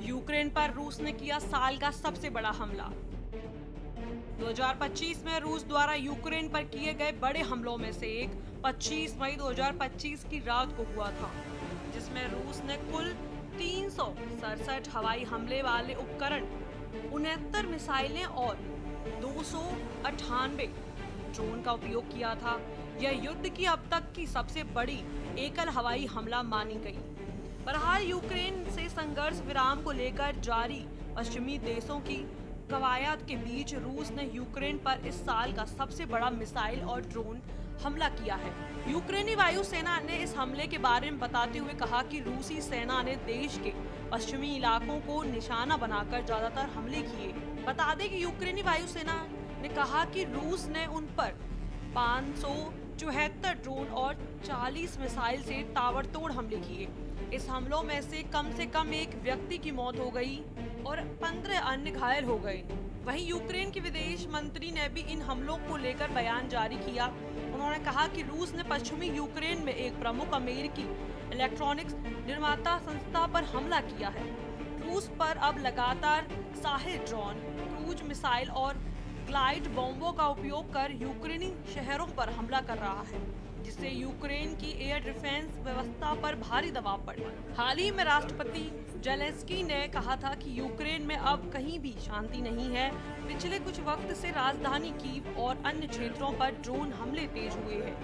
Ukraine पर रूस ने किया साल का सबसे बड़ा हमला। 2025 में रूस द्वारा यूक्रेन पर किए गए बड़े हमलों में से एक 25 मई 2025 की रात को हुआ था, जिसमें रूस ने कुल 367 हवाई हमले वाले उपकरण, 69 मिसाइलें और 298 ड्रोन का उपयोग किया था। यह युद्ध की अब तक की सबसे बड़ी एकल हवाई हमला मानी गई। बहरहाल यूक्रेन से संघर्ष विराम को लेकर जारी पश्चिमी देशों की कवायद के बीच रूस ने यूक्रेन पर इस साल का सबसे बड़ा मिसाइल और ड्रोन हमला किया है। यूक्रेनी वायुसेना ने इस हमले के बारे में बताते हुए कहा कि रूसी सेना ने देश के पश्चिमी इलाकों को निशाना बनाकर ज्यादातर हमले किए। बता दें कि यूक्रेनी वायुसेना ने कहा कि रूस ने उन पर 574 ड्रोन और 40 मिसाइल से ताबड़तोड़ हमले किए। इस हमलों में से कम एक व्यक्ति की मौत हो गई और 15 अन्य घायल हो गए। वहीं यूक्रेन के विदेश मंत्री ने भी इन हमलों को लेकर बयान जारी किया। उन्होंने कहा कि रूस ने पश्चिमी यूक्रेन में एक प्रमुख अमेरिकी इलेक्ट्रॉनिक्स निर्माता संस्था पर हमला किया है। रूस पर अब लगातार शाहिद ड्रोन, क्रूज मिसाइल और ग्लाइड बॉम्बों का उपयोग कर यूक्रेनी शहरों पर हमला कर रहा है, जिससे यूक्रेन की एयर डिफेंस व्यवस्था पर भारी दबाव पड़ा। हाल ही में राष्ट्रपति जेलेंस्की ने कहा था कि यूक्रेन में अब कहीं भी शांति नहीं है। पिछले कुछ वक्त से राजधानी कीव और अन्य क्षेत्रों पर ड्रोन हमले तेज हुए हैं।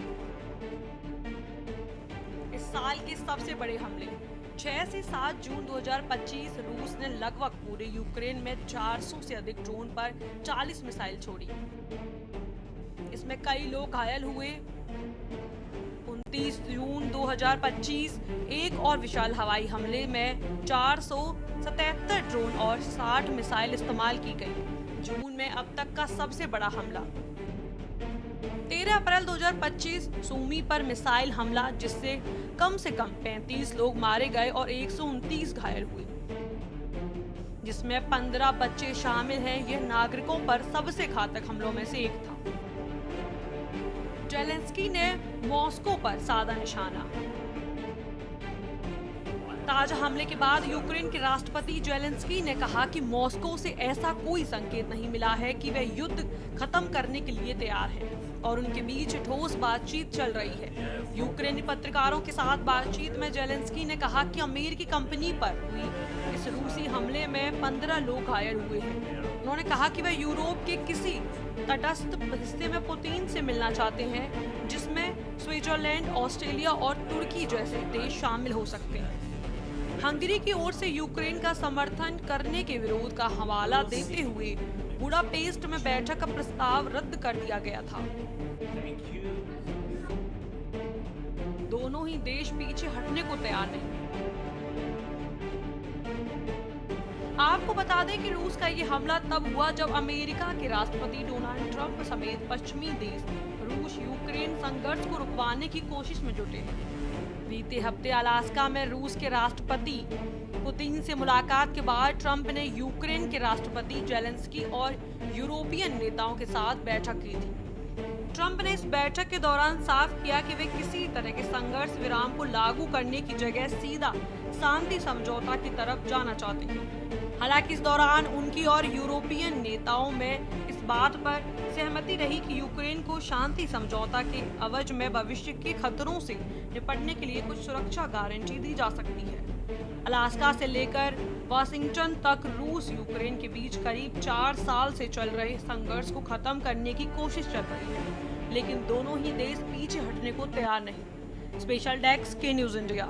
इस साल के सबसे बड़े हमले 6 से 7 जून 2025 रूस ने लगभग पूरे यूक्रेन में 400 से अधिक ड्रोन पर 40 मिसाइल छोड़ी। इसमें कई लोग घायल हुए। 29 जून 2025 एक और विशाल हवाई हमले में 477 ड्रोन और 60 मिसाइल इस्तेमाल की गई। जून में अब तक का सबसे बड़ा हमला 13 अप्रैल 2025 सूमी पर मिसाइल हमला, जिससे कम से कम 35 लोग मारे गए और 129 घायल हुए, जिसमें 15 बच्चे शामिल हैं। यह नागरिकों पर सबसे घातक हमलों में से एक था। जेलेंस्की ने मॉस्को पर साधा निशाना। ताजा हमले के बाद यूक्रेन के राष्ट्रपति जेलेंस्की ने कहा कि मॉस्को से ऐसा कोई संकेत नहीं मिला है कि वे युद्ध खत्म करने के लिए तैयार हैं और उनके बीच ठोस बातचीत चल रही है। यूक्रेनी पत्रकारों के साथ बातचीत में जेलेंस्की ने कहा कि अमेरिकी कंपनी पर हुई इस रूसी हमले में 15 लोग घायल हुए हैं। उन्होंने कहा कि वे यूरोप के किसी तटस्थ हिस्से में पुतिन से मिलना चाहते हैं, जिसमें स्विट्जरलैंड, ऑस्ट्रेलिया और तुर्की जैसे देश शामिल हो सकते हैं। हंगरी की ओर से यूक्रेन का समर्थन करने के विरोध का हवाला देते हुए बुडापेस्ट में बैठक का प्रस्ताव रद्द कर दिया गया था। दोनों ही देश पीछे हटने को तैयार नहीं। आपको बता दें कि रूस का ये हमला तब हुआ जब अमेरिका के राष्ट्रपति डोनाल्ड ट्रंप समेत पश्चिमी देश रूस यूक्रेन संघर्ष को रुकवाने की कोशिश में जुटे हैं। बीते हफ्ते अलास्का में रूस के राष्ट्रपति पुतिन से मुलाकात के बाद ट्रंप ने यूक्रेन के राष्ट्रपति जेलेंस्की और यूरोपियन नेताओं के साथ बैठक की थी। ट्रंप ने इस बैठक के दौरान साफ किया कि वे किसी तरह के संघर्ष विराम को लागू करने की जगह सीधा शांति समझौता की तरफ जाना चाहते हैं। हालांकि इस दौरान उनकी और यूरोपियन नेताओं में इस बात पर सहमति रही कि यूक्रेन को शांति समझौता के अवज में भविष्य के खतरों से निपटने के लिए कुछ सुरक्षा गारंटी दी जा सकती है। अलास्का से लेकर वाशिंगटन तक रूस यूक्रेन के बीच करीब 4 साल से चल रहे संघर्ष को खत्म करने की कोशिश चल रही है, लेकिन दोनों ही देश पीछे हटने को तैयार नहीं। स्पेशल डेस्क के न्यूज़ इंडिया।